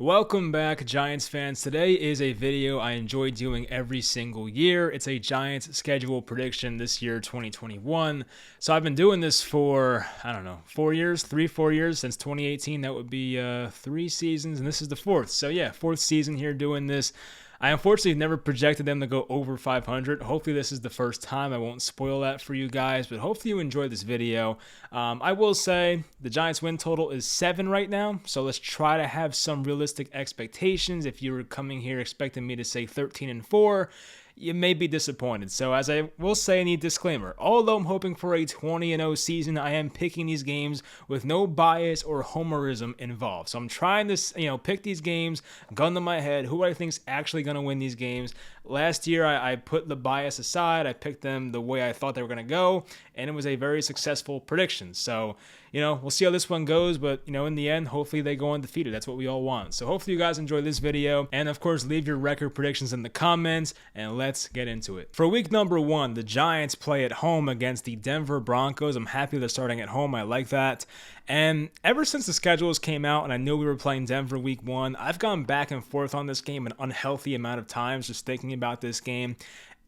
Welcome back, Giants fans. Today is a video I enjoy doing every single year. It's a Giants schedule prediction this year, 2021. So I've been doing this for, 4 years, since 2018. That would be 3 seasons, and this is the fourth. So yeah, fourth season here doing this. I unfortunately never projected them to go over 500. Hopefully this is the first time. I won't spoil that for you guys, but hopefully you enjoyed this video. I will say the Giants win total is 7 right now, so let's try to have some realistic expectations. If you were coming here expecting me to say 13-4, you may be disappointed. So as I will say in the disclaimer, although I'm hoping for a 20-0 season, I am picking these games with no bias or homerism involved. So I'm trying to, pick these games, gun to my head, who I think is actually going to win these games. Last year, I put the bias aside. I picked them the way I thought they were going to go, and it was a very successful prediction. So, we'll see how this one goes, but, in the end, hopefully they go undefeated. That's what we all want. So hopefully you guys enjoy this video, and of course, leave your record predictions in the comments, and let's get into it. For week number 1, the Giants play at home against the Denver Broncos. I'm happy they're starting at home. I like that. And ever since the schedules came out and I knew we were playing Denver week 1, I've gone back and forth on this game an unhealthy amount of times just thinking about this game.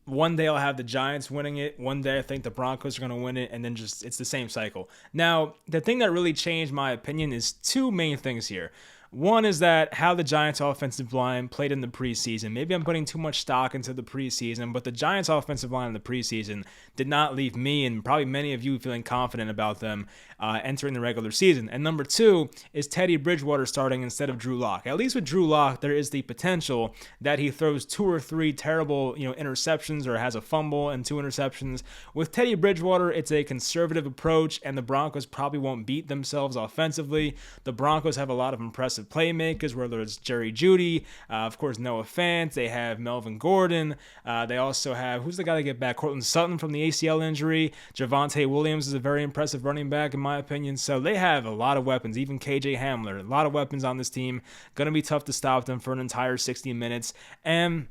One day I'll have the Giants winning it. One day I think the Broncos are going to win it. And then it's the same cycle. Now, the thing that really changed my opinion is two main things here. One is that how the Giants offensive line played in the preseason. Maybe I'm putting too much stock into the preseason, but the Giants offensive line in the preseason did not leave me and probably many of you feeling confident about them entering the regular season. And number 2 is Teddy Bridgewater starting instead of Drew Lock. At least with Drew Lock, there is the potential that he throws 2 or 3 terrible, interceptions or has a fumble and 2 interceptions. With Teddy Bridgewater, it's a conservative approach, and the Broncos probably won't beat themselves offensively. The Broncos have a lot of impressive playmakers, whether it's Jerry Jeudy, of course Noah Fant, they have Melvin Gordon, they also have, who's the guy to get back? Cortland Sutton from the ACL injury. Javonte Williams is a very impressive running back in my opinion, so they have a lot of weapons, even KJ Hamler, a lot of weapons on this team. Going to be tough to stop them for an entire 60 minutes, and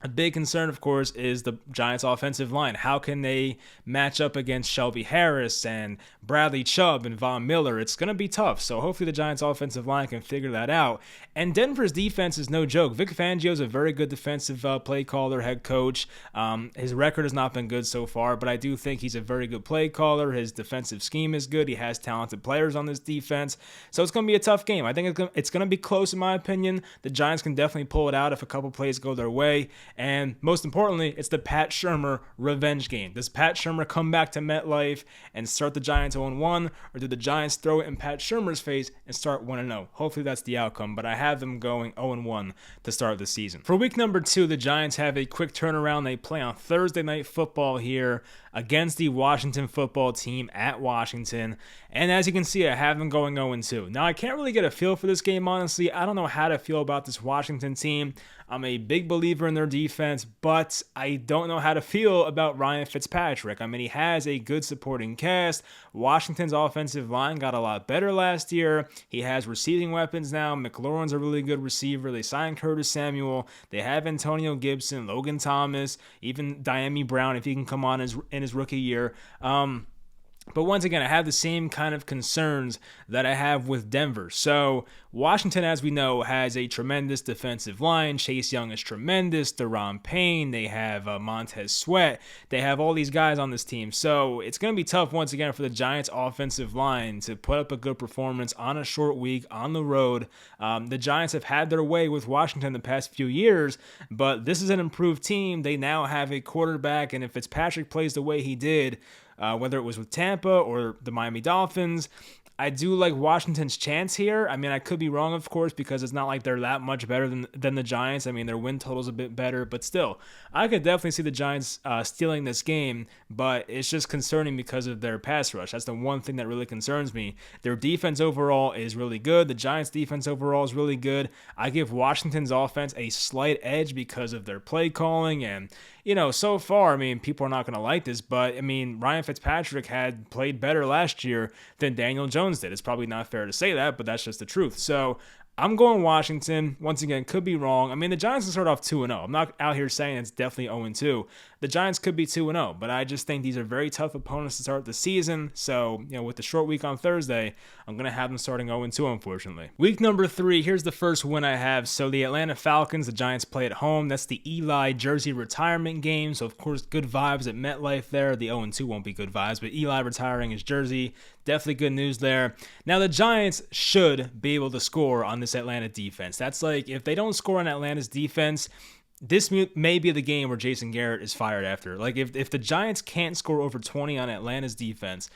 a big concern, of course, is the Giants' offensive line. How can they match up against Shelby Harris and Bradley Chubb and Von Miller? It's going to be tough, so hopefully the Giants' offensive line can figure that out. And Denver's defense is no joke. Vic Fangio is a very good defensive play caller, head coach. His record has not been good so far, but I do think he's a very good play caller. His defensive scheme is good. He has talented players on this defense, so it's going to be a tough game. I think it's going to be close in my opinion. The Giants can definitely pull it out if a couple plays go their way. And most importantly, it's the Pat Shurmur revenge game. Does Pat Shurmur come back to MetLife and start the Giants 0-1, or do the Giants throw it in Pat Shurmur's face and start 1-0? Hopefully that's the outcome, but I have them going 0-1 to start the season. For week number 2, the Giants have a quick turnaround. They play on Thursday Night Football here against the Washington football team at Washington. And as you can see, I have them going 0-2. Now, I can't really get a feel for this game, honestly. I don't know how to feel about this Washington team. I'm a big believer in their defense, but I don't know how to feel about Ryan Fitzpatrick. I mean, he has a good supporting cast. Washington's offensive line got a lot better last year. He has receiving weapons now. McLaurin's a really good receiver. They signed Curtis Samuel. They have Antonio Gibson, Logan Thomas, even Diami Brown if he can come on in his rookie year. But once again, I have the same kind of concerns that I have with Denver. So Washington, as we know, has a tremendous defensive line. Chase Young is tremendous. Deron Payne. They have Montez Sweat. They have all these guys on this team. So it's going to be tough once again for the Giants' offensive line to put up a good performance on a short week on the road. The Giants have had their way with Washington the past few years, but this is an improved team. They now have a quarterback, and if Fitzpatrick plays the way he did, whether it was with Tampa or the Miami Dolphins, I do like Washington's chance here. I mean, I could be wrong, of course, because it's not like they're that much better than the Giants. I mean, their win total's a bit better, but still, I could definitely see the Giants stealing this game, but it's just concerning because of their pass rush. That's the one thing that really concerns me. Their defense overall is really good. The Giants' defense overall is really good. I give Washington's offense a slight edge because of their play calling, and, so far, I mean, people are not going to like this, but, I mean, Ryan Fitzpatrick had played better last year than Daniel Jones did. It's probably not fair to say that, but that's just the truth. So I'm going Washington. Once again, could be wrong. I mean, the Giants can start off 2-0. I'm not out here saying it's definitely 0-2. The Giants could be 2-0, but I just think these are very tough opponents to start the season. So, with the short week on Thursday, I'm going to have them starting 0-2, unfortunately. Week number 3, here's the first win I have. So, the Atlanta Falcons, the Giants play at home. That's the Eli jersey retirement game. So, of course, good vibes at MetLife there. The 0-2 won't be good vibes, but Eli retiring his jersey, definitely good news there. Now, the Giants should be able to score on this Atlanta defense. That's like, if they don't score on Atlanta's defense, this may be the game where Jason Garrett is fired after. Like, if the Giants can't score over 20 on Atlanta's defense,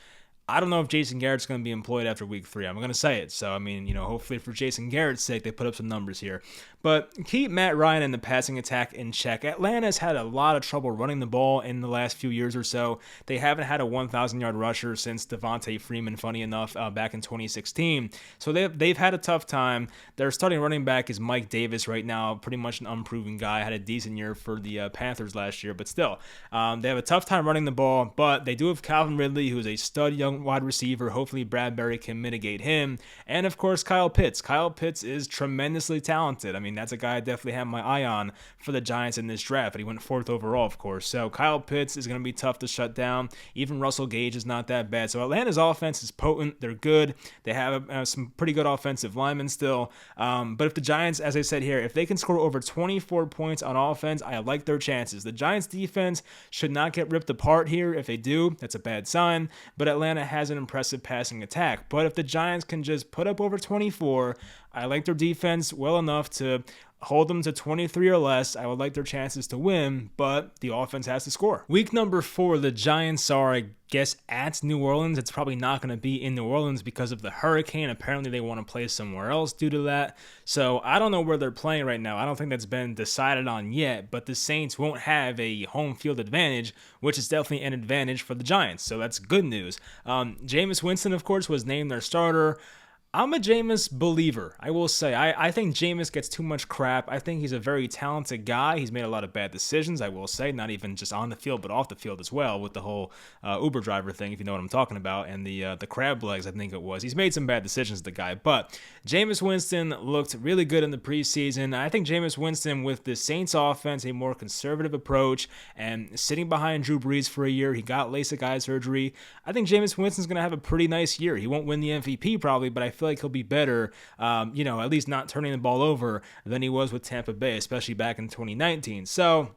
I don't know if Jason Garrett's going to be employed after week 3. I'm going to say it. So, I mean, hopefully for Jason Garrett's sake, they put up some numbers here. But keep Matt Ryan and the passing attack in check. Atlanta's had a lot of trouble running the ball in the last few years or so. They haven't had a 1,000-yard rusher since Devontae Freeman, funny enough, back in 2016. So they've had a tough time. Their starting running back is Mike Davis right now, pretty much an unproven guy. Had a decent year for the Panthers last year, but still, they have a tough time running the ball. But they do have Calvin Ridley, who is a stud young wide receiver. Hopefully Bradbury can mitigate him. And, of course, Kyle Pitts. Kyle Pitts is tremendously talented. I mean, that's a guy I definitely have my eye on for the Giants in this draft, but he went 4th overall, of course. So Kyle Pitts is going to be tough to shut down. Even Russell Gage is not that bad. So Atlanta's offense is potent. They're good. They have some pretty good offensive linemen still. But if the Giants, as I said here, if they can score over 24 points on offense, I like their chances. The Giants defense should not get ripped apart here. If they do, that's a bad sign. But Atlanta has an impressive passing attack. But if the Giants can just put up over 24, I like their defense well enough to hold them to 23 or less. I would like their chances to win, but the offense has to score. Week number 4, the Giants are, I guess, at New Orleans. It's probably not going to be in New Orleans because of the hurricane. Apparently they want to play somewhere else due to that. So I don't know where they're playing right now. I don't think that's been decided on yet, but the Saints won't have a home field advantage, which is definitely an advantage for the Giants. So that's good news. Jameis Winston, of course, was named their starter. I'm a Jameis believer, I will say. I think Jameis gets too much crap. I think he's a very talented guy. He's made a lot of bad decisions, I will say, not even just on the field, but off the field as well, with the whole Uber driver thing, if you know what I'm talking about, and the crab legs, I think it was. He's made some bad decisions, the guy. But Jameis Winston looked really good in the preseason. I think Jameis Winston, with the Saints offense, a more conservative approach, and sitting behind Drew Brees for a year, he got LASIK eye surgery. I think Jameis Winston's going to have a pretty nice year. He won't win the MVP probably, but I feel like he'll be better, at least not turning the ball over than he was with Tampa Bay, especially back in 2019. So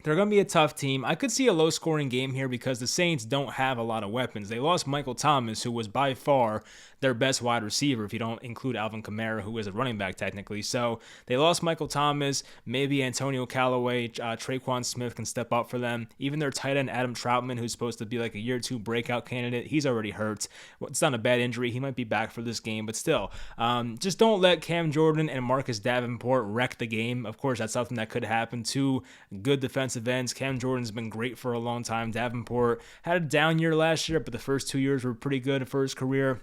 they're going to be a tough team. I could see a low-scoring game here because the Saints don't have a lot of weapons. They lost Michael Thomas, who was by far their best wide receiver, if you don't include Alvin Kamara, who is a running back technically. So they lost Michael Thomas. Maybe Antonio Callaway, Traquan Smith can step up for them. Even their tight end, Adam Troutman, who's supposed to be like a year 2 breakout candidate, he's already hurt. Well, it's not a bad injury. He might be back for this game, but still, just don't let Cam Jordan and Marcus Davenport wreck the game. Of course, that's something that could happen. 2 good defensive ends. Cam Jordan's been great for a long time. Davenport had a down year last year, but the first 2 years were pretty good for his career.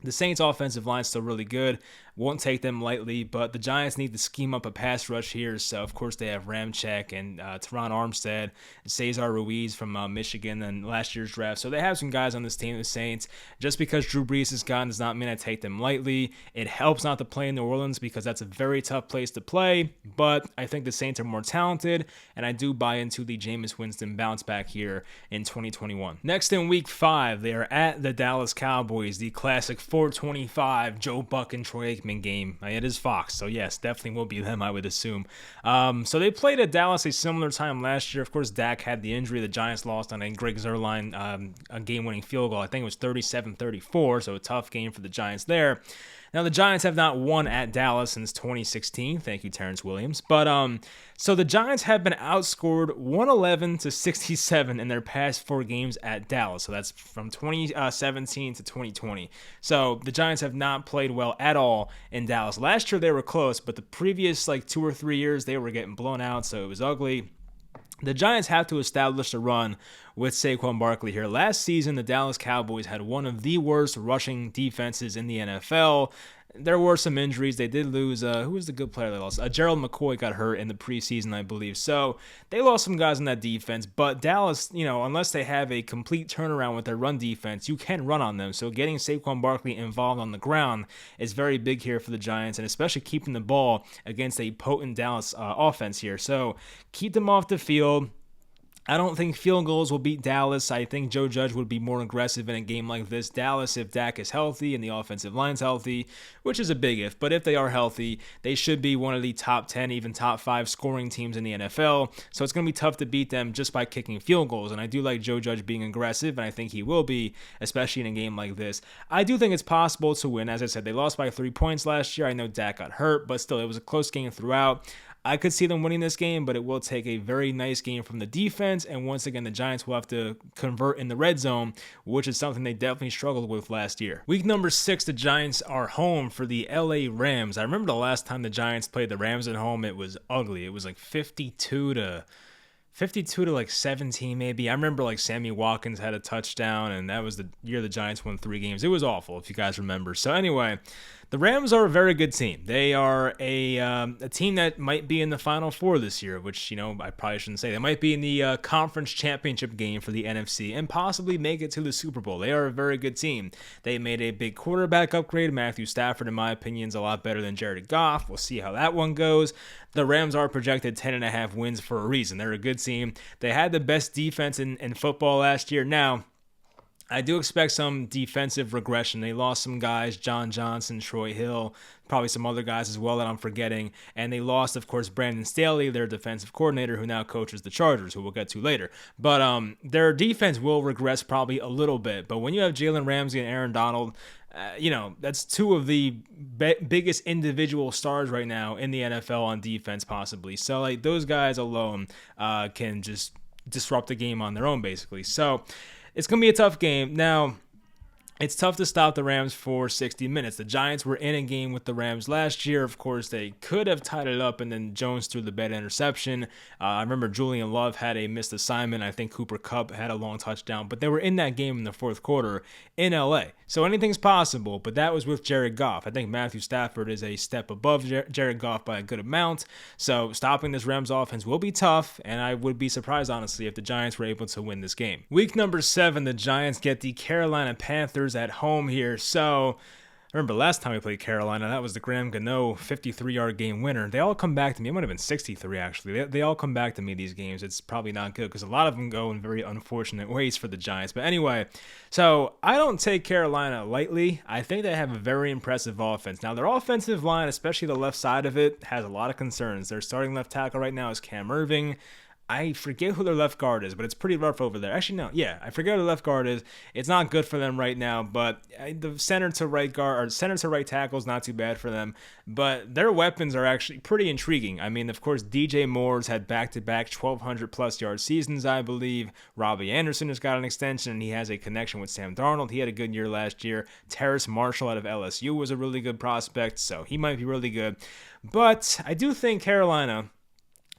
The Saints' offensive line is still really good. Won't take them lightly, but the Giants need to scheme up a pass rush here. So, of course, they have Ramczyk and Teron Armstead, and Cesar Ruiz from Michigan and last year's draft. So they have some guys on this team, the Saints. Just because Drew Brees is gone does not mean I take them lightly. It helps not to play in New Orleans because that's a very tough place to play, but I think the Saints are more talented, and I do buy into the Jameis Winston bounce back here in 2021. Next in Week 5, they are at the Dallas Cowboys, the classic 425 Joe Buck and Troy Aikman game. It is Fox, so yes, definitely will be them, I would assume. So they played at Dallas a similar time last year. Of course, Dak had the injury. The Giants lost on a Greg Zuerlein a game-winning field goal. I think it was 37-34, so a tough game for the Giants there. Now, the Giants have not won at Dallas since 2016. Thank you, Terrence Williams. But so the Giants have been outscored 111-67 in their past 4 games at Dallas. So that's from 2017 to 2020. So the Giants have not played well at all in Dallas. Last year they were close, but the previous 2 or 3 years they were getting blown out, so it was ugly. The Giants have to establish a run with Saquon Barkley here. Last season, the Dallas Cowboys had one of the worst rushing defenses in the NFL. there were some injuries. They did lose, who was the good player they lost? Gerald McCoy got hurt in the preseason, I believe. So they lost some guys in that defense. But Dallas, unless they have a complete turnaround with their run defense, you can run on them. So getting Saquon Barkley involved on the ground is very big here for the Giants, and especially keeping the ball against a potent Dallas offense here. So keep them off the field. I don't think field goals will beat Dallas. I think Joe Judge would be more aggressive in a game like this. Dallas, if Dak is healthy and the offensive line's healthy, which is a big if, but if they are healthy, they should be one of the top 10, even top 5 scoring teams in the NFL. So it's going to be tough to beat them just by kicking field goals. And I do like Joe Judge being aggressive, and I think he will be, especially in a game like this. I do think it's possible to win. As I said, they lost by 3 points last year. I know Dak got hurt, but still, it was a close game throughout. I could see them winning this game, but it will take a very nice game from the defense. And once again, the Giants will have to convert in the red zone, which is something they definitely struggled with last year. Week number 6, the Giants are home for the LA Rams. I remember the last time the Giants played the Rams at home, it was ugly. It was like 52 to like 17 maybe. I remember like Sammy Watkins had a touchdown, and that was the year the Giants won 3 games. It was awful, if you guys remember. So anyway, the Rams are a very good team. They are a team that might be in the Final Four this year, which, I probably shouldn't say. They might be in the conference championship game for the NFC and possibly make it to the Super Bowl. They are a very good team. They made a big quarterback upgrade. Matthew Stafford, in my opinion, is a lot better than Jared Goff. We'll see how that one goes. The Rams are projected 10.5 wins for a reason. They're a good team. They had the best defense in football last year. Now, I do expect some defensive regression. They lost some guys, John Johnson, Troy Hill, probably some other guys as well that I'm forgetting. And they lost, of course, Brandon Staley, their defensive coordinator, who now coaches the Chargers, who we'll get to later. But their defense will regress probably a little bit. But when you have Jalen Ramsey and Aaron Donald, that's 2 of the biggest individual stars right now in the NFL on defense, possibly. So, like, those guys alone can just disrupt the game on their own, basically. So it's going to be a tough game. Now, it's tough to stop the Rams for 60 minutes. The Giants were in a game with the Rams last year. Of course, they could have tied it up, and then Jones threw the bad interception. I remember Julian Love had a missed assignment. I think Cooper Kupp had a long touchdown, but they were in that game in the fourth quarter in LA. So anything's possible, but that was with Jared Goff. I think Matthew Stafford is a step above Jared Goff by a good amount. So stopping this Rams offense will be tough, and I would be surprised, honestly, if the Giants were able to win this game. Week number 7, the Giants get the Carolina Panthers at home here. So I remember last time we played Carolina, that was the Graham Gano 53-yard game winner. They all come back to me. It might have been 63, actually. They all come back to me, these games. It's probably not good because a lot of them go in very unfortunate ways for the Giants. But anyway, so I don't take Carolina lightly. I think they have a very impressive offense. Now, their offensive line, especially the left side of it, has a lot of concerns. Their starting left tackle right now is Cam Irving. I forget who their left guard is, but it's pretty rough over there. Actually, no, yeah, I forget who the left guard is. It's not good for them right now, but the center to right guard or center to right tackle is not too bad for them. But their weapons are actually pretty intriguing. I mean, of course, DJ Moore's had back-to-back 1,200-plus yard seasons, I believe. Robbie Anderson has got an extension, and he has a connection with Sam Darnold. He had a good year last year. Terrace Marshall out of LSU was a really good prospect, so he might be really good. But I do think Carolina,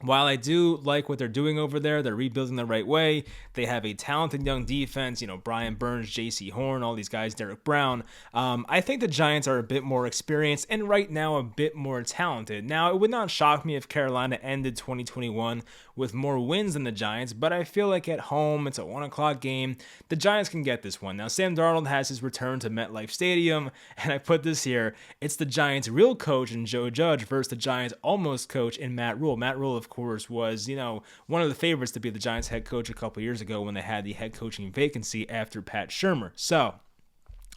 while I do like what they're doing over there, they're rebuilding the right way. They have a talented young defense, Brian Burns, J.C. Horn, all these guys, Derek Brown. I think the Giants are a bit more experienced and right now a bit more talented. Now, it would not shock me if Carolina ended 2021 with more wins than the Giants, but I feel like at home, it's a 1 o'clock game. The Giants can get this one. Now, Sam Darnold has his return to MetLife Stadium, and I put this here. It's the Giants' real coach in Joe Judge versus the Giants' almost coach in Matt Rule. Matt Rule, of course, was, one of the favorites to be the Giants head coach a couple years ago when they had the head coaching vacancy after Pat Shurmur. So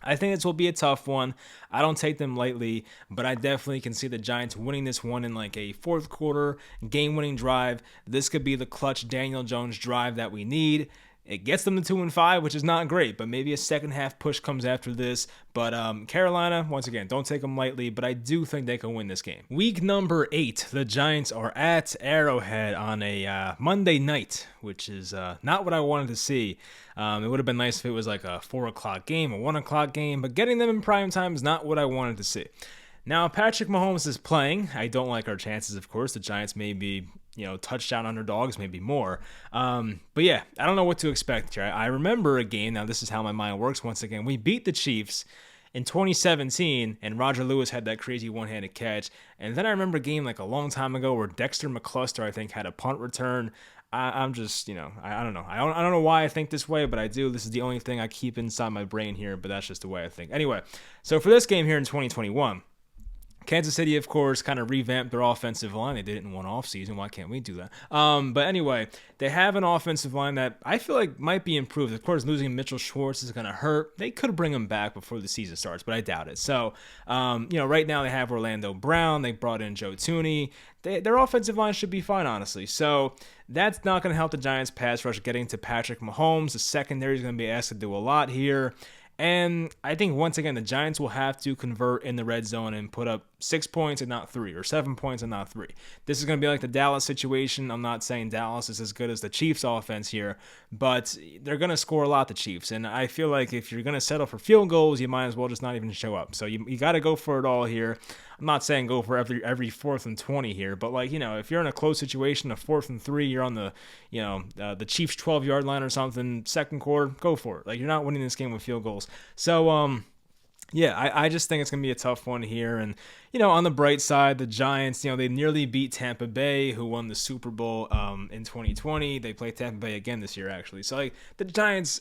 I think this will be a tough one. I don't take them lightly, but I definitely can see the Giants winning this one in like a fourth quarter game-winning drive. This could be the clutch Daniel Jones drive that we need. It gets them to 2-5, which is not great, but maybe a second half push comes after this. But Carolina, once again, don't take them lightly, but I do think they can win this game. Week number 8, the Giants are at Arrowhead on a Monday night, which is not what I wanted to see. It would have been nice if it was like a 4 o'clock game, a 1 o'clock game, but getting them in prime time is not what I wanted to see. Now, Patrick Mahomes is playing. I don't like our chances, of course. The Giants may be, touchdown underdogs, maybe more. But yeah, I don't know what to expect here. I remember a game. Now, this is how my mind works once again. We beat the Chiefs in 2017, and Roger Lewis had that crazy one-handed catch. And then I remember a game like a long time ago where Dexter McCluster, I think, had a punt return. I'm just, I don't know. I don't know why I think this way, but I do. This is the only thing I keep inside my brain here, but that's just the way I think. Anyway, so for this game here in 2021, Kansas City, of course, kind of revamped their offensive line. They did it in one offseason. Why can't we do that? But anyway, they have an offensive line that I feel like might be improved. Of course, losing Mitchell Schwartz is going to hurt. They could bring him back before the season starts, but I doubt it. So, right now they have Orlando Brown. They brought in Joe Thuney. Their offensive line should be fine, honestly. So that's not going to help the Giants pass rush getting to Patrick Mahomes. The secondary is going to be asked to do a lot here. And I think, once again, the Giants will have to convert in the red zone and put up 6 points and not 3, or 7 points and not 3. This is going to be like the Dallas situation. I'm not saying Dallas is as good as the Chiefs offense here, but they're going to score a lot, the Chiefs. And I feel like if you're going to settle for field goals, you might as well just not even show up. So you got to go for it all here. I'm not saying go for every 4th and 20 here, but if you're in a close situation, a 4th and 3, you're on the Chiefs 12-yard line or something, second quarter, go for it. You're not winning this game with field goals. So, I just think it's going to be a tough one here. And, on the bright side, the Giants, they nearly beat Tampa Bay, who won the Super Bowl in 2020. They play Tampa Bay again this year, actually. So, the Giants,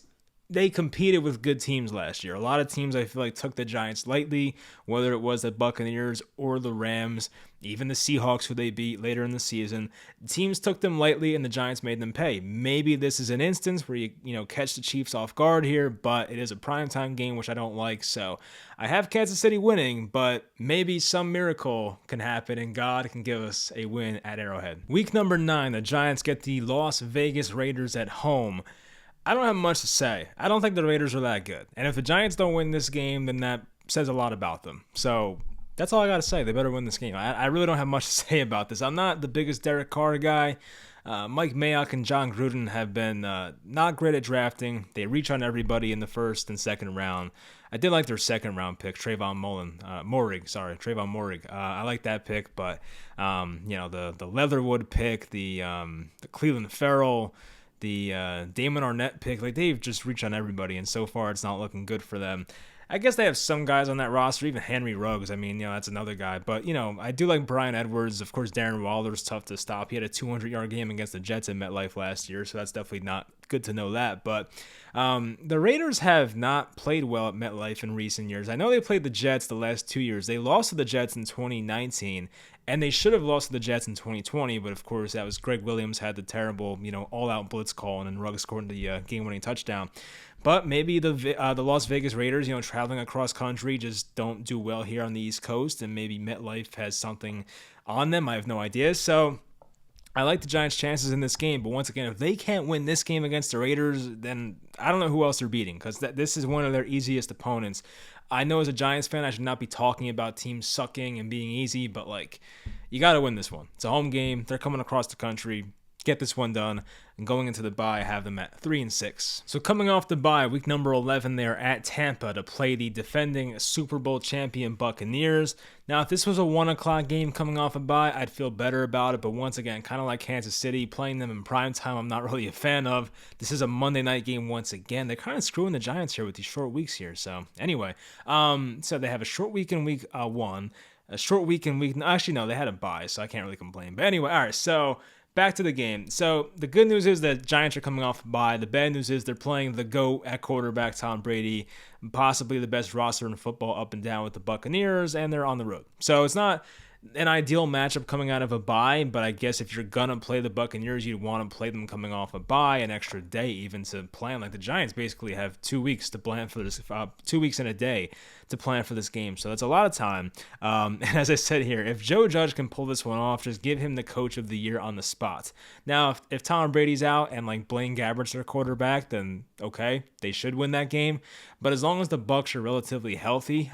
they competed with good teams last year. A lot of teams, I feel like, took the Giants lightly, whether it was the Buccaneers or the Rams, even the Seahawks, who they beat later in the season. Teams took them lightly, and the Giants made them pay. Maybe this is an instance where you catch the Chiefs off guard here, but it is a primetime game, which I don't like. So I have Kansas City winning, but maybe some miracle can happen, and God can give us a win at Arrowhead. Week number 9, the Giants get the Las Vegas Raiders at home. I don't have much to say. I don't think the Raiders are that good. And if the Giants don't win this game, then that says a lot about them. So that's all I got to say. They better win this game. I really don't have much to say about this. I'm not the biggest Derek Carr guy. Mike Mayock and John Gruden have been not great at drafting. They reach on everybody in the first and second round. I did like their second round pick, Trayvon Moehrig. I like that pick, but the Leatherwood pick, the Cleveland Farrell, the Damon Arnett pick, they've just reached on everybody, and so far it's not looking good for them. I guess they have some guys on that roster, even Henry Ruggs. That's another guy. But, I do like Bryan Edwards. Of course, Darren Waller's tough to stop. He had a 200-yard game against the Jets at MetLife last year, so that's definitely not good to know that. But the Raiders have not played well at MetLife in recent years. I know they played the Jets the last 2 years. They lost to the Jets in 2019, and they should have lost to the Jets in 2020, but of course that was Greg Williams had the terrible, all-out blitz call, and then Ruggs scored the game-winning touchdown. But maybe the Las Vegas Raiders, traveling across country, just don't do well here on the East Coast, and maybe MetLife has something on them. I have no idea. So I like the Giants' chances in this game, but once again, if they can't win this game against the Raiders, then I don't know who else they're beating, because this is one of their easiest opponents. I know as a Giants fan, I should not be talking about teams sucking and being easy, but you got to win this one. It's a home game. They're coming across the country. Get this one done, and going into the bye, have them at 3-6. So coming off the bye, week number 11, they're at Tampa to play the defending Super Bowl champion Buccaneers. Now, if this was a 1 o'clock game coming off a bye, I'd feel better about it, but once again, kind of like Kansas City, playing them in primetime, I'm not really a fan of. This is a Monday night game once again. They're kind of screwing the Giants here with these short weeks here. So anyway, so they have a short week in week 1, a short week in week... Actually, no, they had a bye, so I can't really complain. But anyway, all right, so... back to the game. So the good news is that Giants are coming off a bye. The bad news is they're playing the GOAT at quarterback, Tom Brady, possibly the best roster in football up and down with the Buccaneers, and they're on the road. So it's not an ideal matchup coming out of a bye, but I guess if you're going to play the Buccaneers, you'd want to play them coming off a bye, an extra day even to plan. The Giants basically have 2 weeks to plan for this, 2 weeks and a day to plan for this game. So that's a lot of time. And as I said here, if Joe Judge can pull this one off, just give him the coach of the year on the spot. Now, if Tom Brady's out and Blaine Gabbert's their quarterback, then okay, they should win that game. But as long as the Bucs are relatively healthy,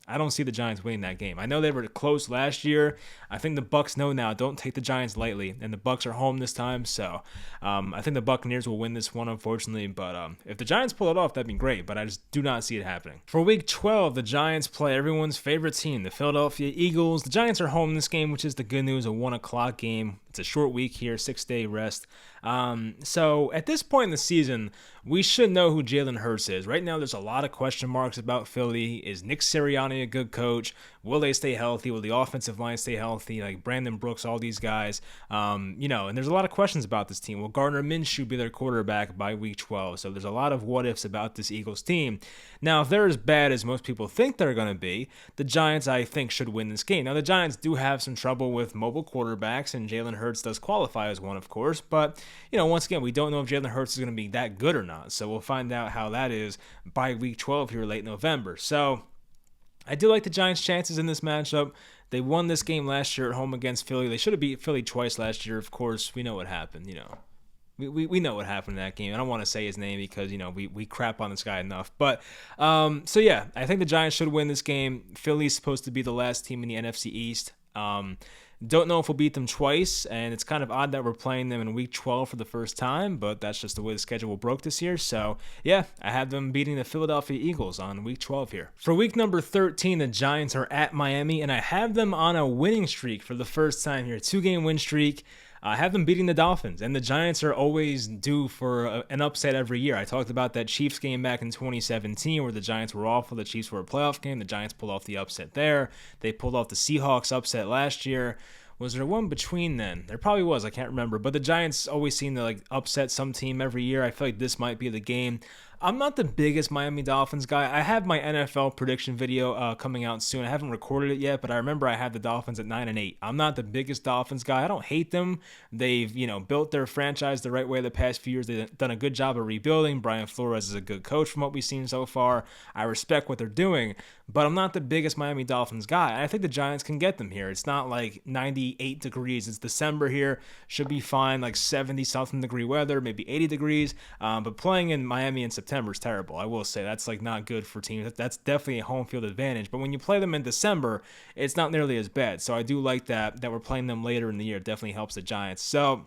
I don't see the Giants winning that game. I know they were close last year. I think the Bucs know now, don't take the Giants lightly, and the Bucs are home this time, so I think the Buccaneers will win this one, unfortunately, but if the Giants pull it off, that'd be great, but I just do not see it happening. For Week 12, the Giants play everyone's favorite team, the Philadelphia Eagles. The Giants are home in this game, which is the good news, a 1 o'clock game. It's a short week here, 6-day rest. So at this point in the season, we should know who Jalen Hurts is. Right now, there's a lot of question marks about Philly. Is Nick Sirianni a good coach? Will they stay healthy? Will the offensive line stay healthy? Like Brandon Brooks, all these guys. And there's a lot of questions about this team. Will Gardner Minshew be their quarterback by week 12? So there's a lot of what ifs about this Eagles team. Now, if they're as bad as most people think they're going to be, the Giants, I think, should win this game. Now, the Giants do have some trouble with mobile quarterbacks, and Jalen Hurts does qualify as one, of course. But, once again, we don't know if Jalen Hurts is going to be that good or not. So we'll find out how that is by week 12 here late November. So I do like the Giants' chances in this matchup. They won this game last year at home against Philly. They should have beat Philly twice last year. Of course, we know what happened, We know what happened in that game. I don't want to say his name because, we crap on this guy enough. But, I think the Giants should win this game. Philly's supposed to be the last team in the NFC East. Don't know if we'll beat them twice, and it's kind of odd that we're playing them in week 12 for the first time, but that's just the way the schedule broke this year. So, I have them beating the Philadelphia Eagles on week 12 here. For week number 13, the Giants are at Miami, and I have them on a winning streak for the first time here. 2-game win streak. I have them beating the Dolphins, and the Giants are always due for an upset every year. I talked about that Chiefs game back in 2017 where the Giants were awful. The Chiefs were a playoff game. The Giants pulled off the upset there. They pulled off the Seahawks upset last year. Was there one between then? There probably was. I can't remember. But the Giants always seem to upset some team every year. I feel like this might be the game. I'm not the biggest Miami Dolphins guy. I have my NFL prediction video coming out soon. I haven't recorded it yet, but I remember I had the Dolphins at 9-8. I'm not the biggest Dolphins guy. I don't hate them. They've, built their franchise the right way the past few years. They've done a good job of rebuilding. Brian Flores is a good coach from what we've seen so far. I respect what they're doing, but I'm not the biggest Miami Dolphins guy. I think the Giants can get them here. It's not like 98 degrees. It's December here. Should be fine, like 70-something degree weather, maybe 80 degrees. But playing in Miami in September is terrible. I will say that's not good for teams. That's definitely a home field advantage. But when you play them in December, it's not nearly as bad. So I do like that we're playing them later in the year. It definitely helps the Giants. So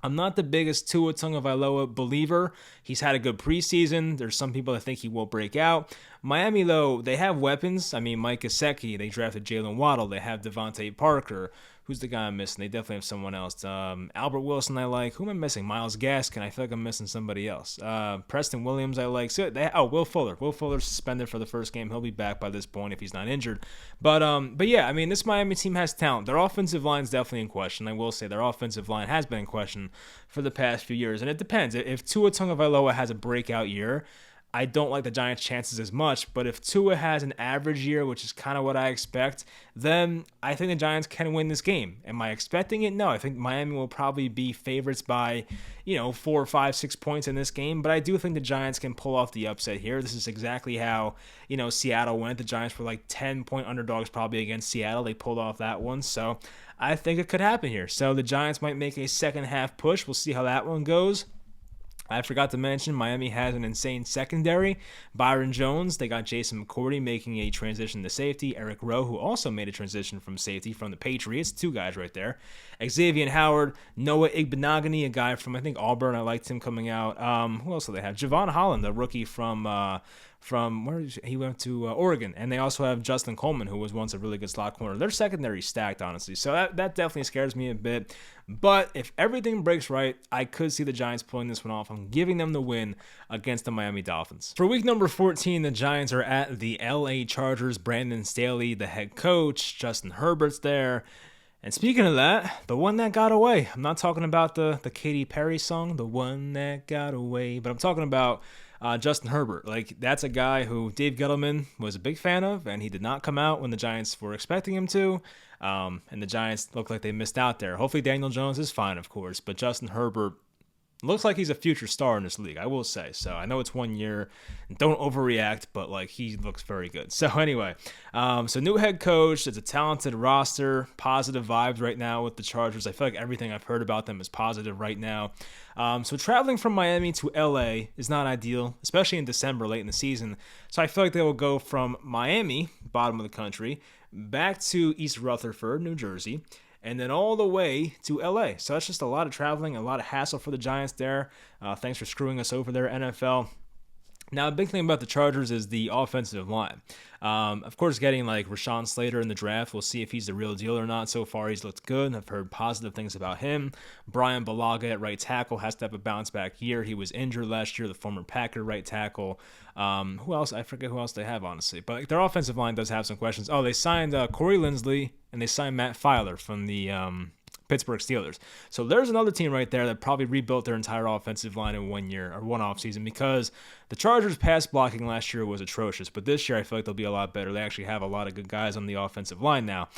I'm not the biggest Tua Tagovailoa believer. He's had a good preseason. There's some people that think he will break out. Miami, though, they have weapons. I mean, Mike Gesicki, they drafted Jalen Waddle. They have Devontae Parker. Who's the guy I'm missing? They definitely have someone else. Albert Wilson I like. Who am I missing? Myles Gaskin. I feel like I'm missing somebody else. Preston Williams I like. So Will Fuller. Will Fuller's suspended for the first game. He'll be back by this point if he's not injured. But yeah, I mean, this Miami team has talent. Their offensive line is definitely in question. I will say their offensive line has been in question for the past few years. And it depends. If Tua Tagovailoa has a breakout year, I don't like the Giants' chances as much, but if Tua has an average year, which is kind of what I expect, then I think the Giants can win this game. Am I expecting it? No, I think Miami will probably be favorites by, 4, 5, 6 points in this game, but I do think the Giants can pull off the upset here. This is exactly how, Seattle went. The Giants were like 10-point underdogs probably against Seattle. They pulled off that one, so I think it could happen here. So the Giants might make a second half push. We'll see how that one goes. I forgot to mention, Miami has an insane secondary. Byron Jones, they got Jason McCourty making a transition to safety. Eric Rowe, who also made a transition from safety from the Patriots. 2 guys right there. Xavier Howard, Noah Igbenogany, a guy from, I think, Auburn. I liked him coming out. Who else do they have? Javon Holland, the rookie from where he went to Oregon. And they also have Justin Coleman, who was once a really good slot corner. Their secondary stacked, honestly. So that definitely scares me a bit. But if everything breaks right, I could see the Giants pulling this one off. I'm giving them the win against the Miami Dolphins. For week number 14, the Giants are at the LA Chargers. Brandon Staley, the head coach. Justin Herbert's there. And speaking of that, the one that got away. I'm not talking about the Katy Perry song, The One That Got Away, but I'm talking about Justin Herbert. That's a guy who Dave Gettleman was a big fan of, and he did not come out when the Giants were expecting him to. And the Giants look like they missed out there. Hopefully Daniel Jones is fine, of course, but Justin Herbert looks like he's a future star in this league, I will say. So I know it's 1 year. Don't overreact, but he looks very good. So anyway, so new head coach. It's a talented roster. Positive vibes right now with the Chargers. I feel like everything I've heard about them is positive right now. So traveling from Miami to LA is not ideal, especially in December, late in the season. So I feel like they will go from Miami, bottom of the country, back to East Rutherford, New Jersey, and then all the way to LA. So that's just a lot of traveling, a lot of hassle for the Giants there. Thanks for screwing us over there, NFL. Now, a big thing about the Chargers is the offensive line. Of course, getting like Rashawn Slater in the draft, we'll see if he's the real deal or not. So far, he's looked good. I've heard positive things about him. Brian Bulaga at right tackle has to have a bounce back year. He was injured last year, the former Packer right tackle. Who else? I forget who else they have, honestly. But their offensive line does have some questions. Oh, they signed Corey Linsley and they signed Matt Filer from the Pittsburgh Steelers. So there's another team right there that probably rebuilt their entire offensive line in 1 year or one offseason, because the Chargers' pass blocking last year was atrocious, but this year I feel like they'll be a lot better. They actually have a lot of good guys on the offensive line now.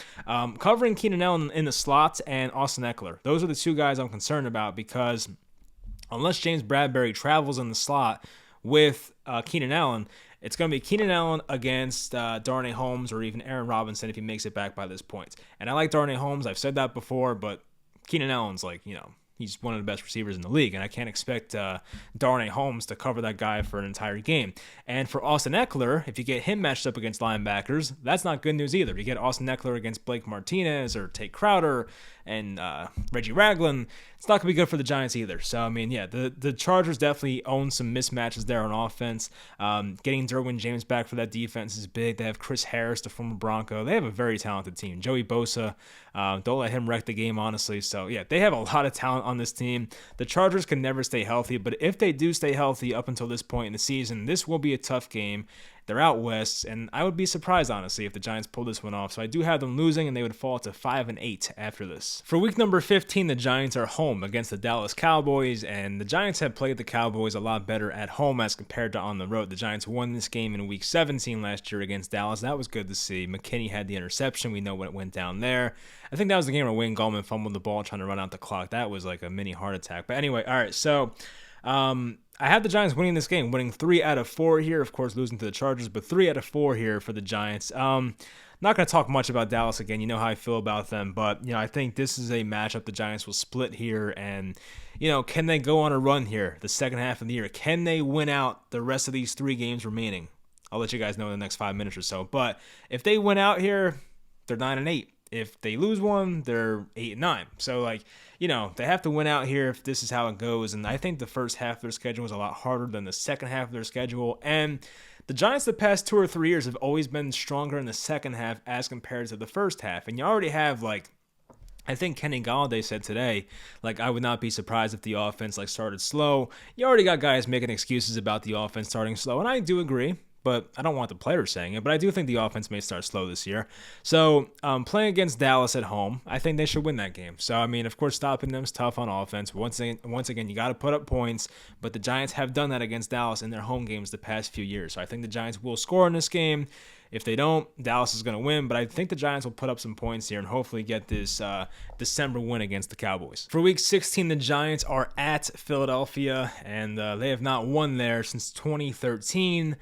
Covering Keenan Allen in the slot and Austin Eckler. Those are the two guys I'm concerned about, because unless James Bradberry travels in the slot with Keenan Allen, it's going to be Keenan Allen against Darnay Holmes or even Aaron Robinson if he makes it back by this point. And I like Darnay Holmes. I've said that before, but Keenan Allen's like, he's one of the best receivers in the league, and I can't expect Darnay Holmes to cover that guy for an entire game. And for Austin Eckler, if you get him matched up against linebackers, that's not good news either. You get Austin Eckler against Blake Martinez or Tate Crowder and Reggie Ragland, it's not going to be good for the Giants either. So, I mean, yeah, the Chargers definitely own some mismatches there on offense. Getting Derwin James back for that defense is big. They have Chris Harris, the former Bronco. They have a very talented team. Joey Bosa, don't let him wreck the game, honestly. So, yeah, they have a lot of talent on this team. The Chargers can never stay healthy, but if they do stay healthy up until this point in the season, this will be a tough game. They're out west, and I would be surprised, honestly, if the Giants pull this one off. So I do have them losing, and they would fall to 5-8 after this. For week number 15, the Giants are home against the Dallas Cowboys, and the Giants have played the Cowboys a lot better at home as compared to on the road. The Giants won this game in week 17 last year against Dallas. That was good to see. McKinney had the interception. We know what went down there. I think that was the game where Wayne Gallman fumbled the ball trying to run out the clock. That was like a mini heart attack. But anyway, all right, so I have the Giants winning this game, winning 3 out of 4 here. Of course, losing to the Chargers, but 3 out of 4 here for the Giants. Not going to talk much about Dallas again. You know how I feel about them, but I think this is a matchup the Giants will split here, and can they go on a run here the second half of the year? Can they win out the rest of these 3 games remaining? I'll let you guys know in the next 5 minutes or so. But if they win out here, they're 9-8. If they lose one, they're 8-9. So, they have to win out here if this is how it goes. And I think the first half of their schedule is a lot harder than the second half of their schedule. And the Giants the past 2 or 3 years have always been stronger in the second half as compared to the first half. And you already have, I think Kenny Golladay said today, I would not be surprised if the offense, started slow. You already got guys making excuses about the offense starting slow, and I do agree. But I don't want the players saying it, but I do think the offense may start slow this year. So playing against Dallas at home, I think they should win that game. So, of course, stopping them is tough on offense. Once again, you got to put up points, but the Giants have done that against Dallas in their home games the past few years. So I think the Giants will score in this game. If they don't, Dallas is going to win, but I think the Giants will put up some points here and hopefully get this December win against the Cowboys. For Week 16, the Giants are at Philadelphia, and they have not won there since 2013.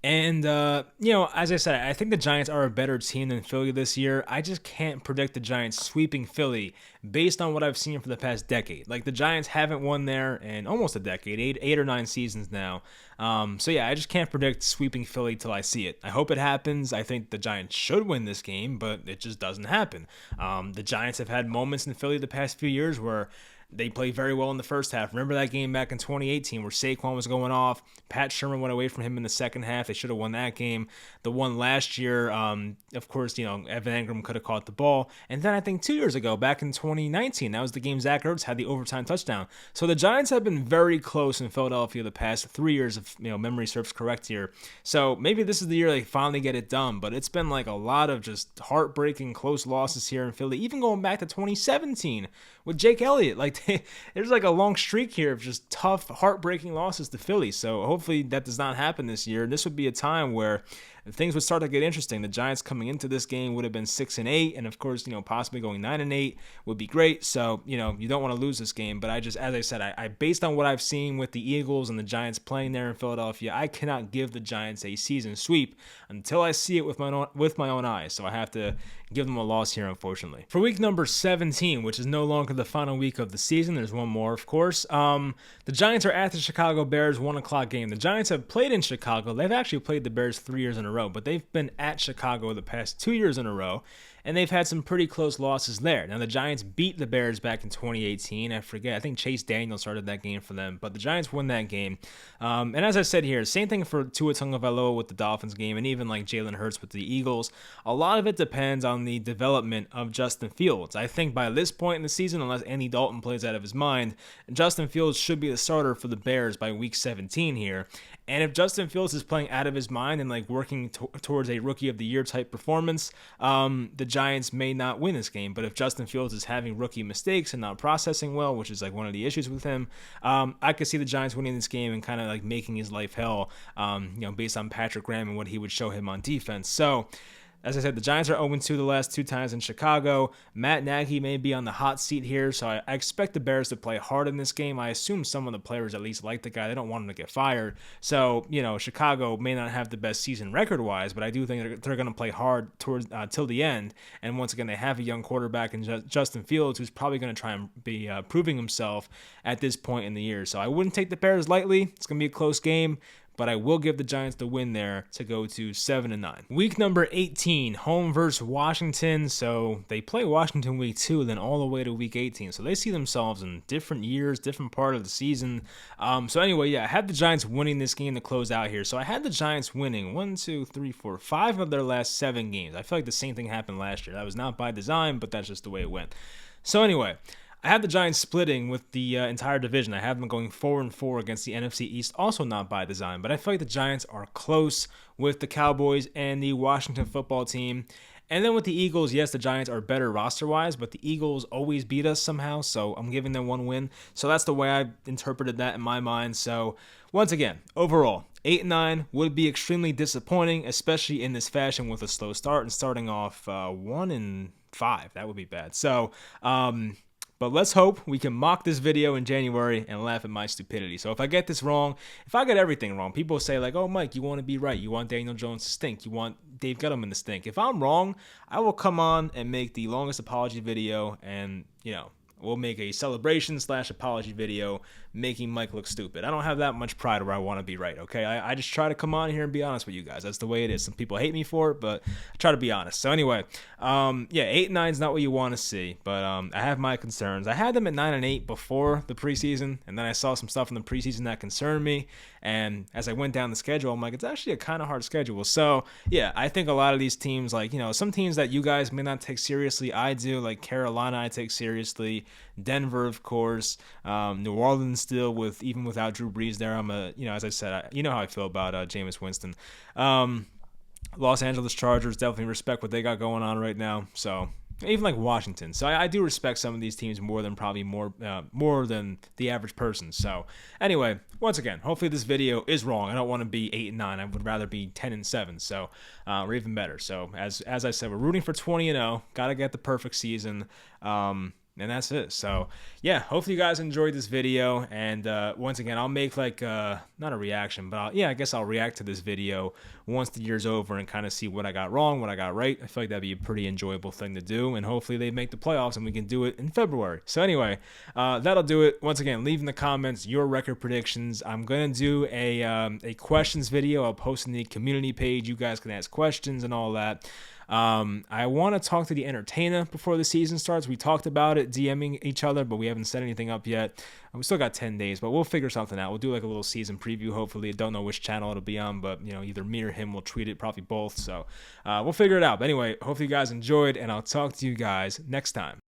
And, as I said, I think the Giants are a better team than Philly this year. I just can't predict the Giants sweeping Philly based on what I've seen for the past decade. The Giants haven't won there in almost a decade, 8 or 9 seasons now. So, yeah, I just can't predict sweeping Philly till I see it. I hope it happens. I think the Giants should win this game, but it just doesn't happen. The Giants have had moments in Philly the past few years where they played very well in the first half. Remember that game back in 2018 where Saquon was going off? Pat Sherman went away from him in the second half. They should have won that game. The one last year, of course, Evan Engram could have caught the ball. And then I think 2 years ago, back in 2019, that was the game Zach Ertz had the overtime touchdown. So the Giants have been very close in Philadelphia the past 3 years, if memory serves correct here. So maybe this is the year they finally get it done. But it's been a lot of just heartbreaking close losses here in Philly, even going back to 2017 with Jake Elliott. There's a long streak here of just tough, heartbreaking losses to Philly. So hopefully that does not happen this year. This would be a time where things would start to get interesting. The Giants coming into this game would have been 6-8, and of course, possibly going 9-8 would be great. So, you don't want to lose this game. But as I said, I based on what I've seen with the Eagles and the Giants playing there in Philadelphia, I cannot give the Giants a season sweep until I see it with my own eyes. So I have to give them a loss here, unfortunately. For week number 17, which is no longer the final week of the season, there's one more, of course. The Giants are at the Chicago Bears, 1 o'clock game. The Giants have played in Chicago. They've actually played the Bears 3 years in a row, but they've been at Chicago the past 2 years in a row. and they've had some pretty close losses there. Now, the Giants beat the Bears back in 2018. I think Chase Daniel started that game for them, but the Giants won that game. And as I said here, same thing for Tua Tagovailoa with the Dolphins game, and even like Jalen Hurts with the Eagles. A lot of it depends on the development of Justin Fields. I think by this point in the season, unless Andy Dalton plays out of his mind, Justin Fields should be the starter for the Bears by week 17 here. And if Justin Fields is playing out of his mind and like working towards a rookie of the year type performance, the Giants may not win this game. But if Justin Fields is having rookie mistakes and not processing well, which is like one of the issues with him, I could see the Giants winning this game and kind of like making his life hell, based on Patrick Graham and what he would show him on defense. So, as I said, the Giants are 0-2 the last 2 times in Chicago. Matt Nagy may be on the hot seat here, so I expect the Bears to play hard in this game. I assume some of the players at least like the guy. They don't want him to get fired. So, Chicago may not have the best season record-wise, but I do think they're going to play hard towards till the end. And once again, they have a young quarterback in Justin Fields, who's probably going to try and be proving himself at this point in the year. So I wouldn't take the Bears lightly. It's going to be a close game, but I will give the Giants the win there to go to 7-9. Week number 18, home versus Washington. So they play Washington week 2, then all the way to week 18. So they see themselves in different years, different part of the season. So anyway, I had the Giants winning this game to close out here. So I had the Giants winning 5 of their last 7 games. I feel like the same thing happened last year. That was not by design, but that's just the way it went. So anyway, I have the Giants splitting with the entire division. I have them going 4-4 against the NFC East, also not by design. But I feel like the Giants are close with the Cowboys and the Washington football team. And then with the Eagles, yes, the Giants are better roster-wise, but the Eagles always beat us somehow, so I'm giving them 1 win. So that's the way I interpreted that in my mind. So once again, overall, 8-9 would be extremely disappointing, especially in this fashion with a slow start and starting off 1-5. That would be bad. So, but let's hope we can mock this video in January and laugh at my stupidity. So if I get this wrong, if I get everything wrong, people say like, oh, Mike, you want to be right. You want Daniel Jones to stink. You want Dave Gettleman to stink. If I'm wrong, I will come on and make the longest apology video, and, we'll make a celebration/apology video making Mike look stupid. I don't have that much pride where I want to be right, okay? I just try to come on here and be honest with you guys. That's the way it is. Some people hate me for it, but I try to be honest. So anyway, 8-9 is not what you want to see, but I have my concerns. I had them at 9-8 before the preseason, and then I saw some stuff in the preseason that concerned me, and as I went down the schedule, I'm like, it's actually a kind of hard schedule. So I think a lot of these teams, like, some teams that you guys may not take seriously, I do, like Carolina I take seriously, Denver, of course, New Orleans still, even without Drew Brees there. I'm as I said, you know how I feel about Jameis Winston. Los Angeles Chargers, definitely respect what they got going on right now. So even like Washington. So I do respect some of these teams more than the average person. So anyway, once again, hopefully this video is wrong. I don't want to be 8-9. I would rather be 10-7. So or even better. So as I said, we're rooting for 20-0. Got to get the perfect season. And that's it. So hopefully you guys enjoyed this video. And once again, I'll make like not a reaction, but I guess I'll react to this video once the year's over and kind of see what I got wrong, what I got right. I feel like that'd be a pretty enjoyable thing to do, and hopefully they make the playoffs and we can do it in February. So anyway, that'll do it. Once again, leave in the comments your record predictions. I'm gonna do a questions video. I'll post in the community page. You guys can ask questions and all that. I want to talk to the entertainer before the season starts. We talked about it, DMing each other, but we haven't set anything up yet. We still got 10 days, but we'll figure something out. We'll do like a little season preview, hopefully. Don't know which channel it'll be on, but either me or him will tweet it, probably both. So we'll figure it out. But anyway, hopefully you guys enjoyed, and I'll talk to you guys next time.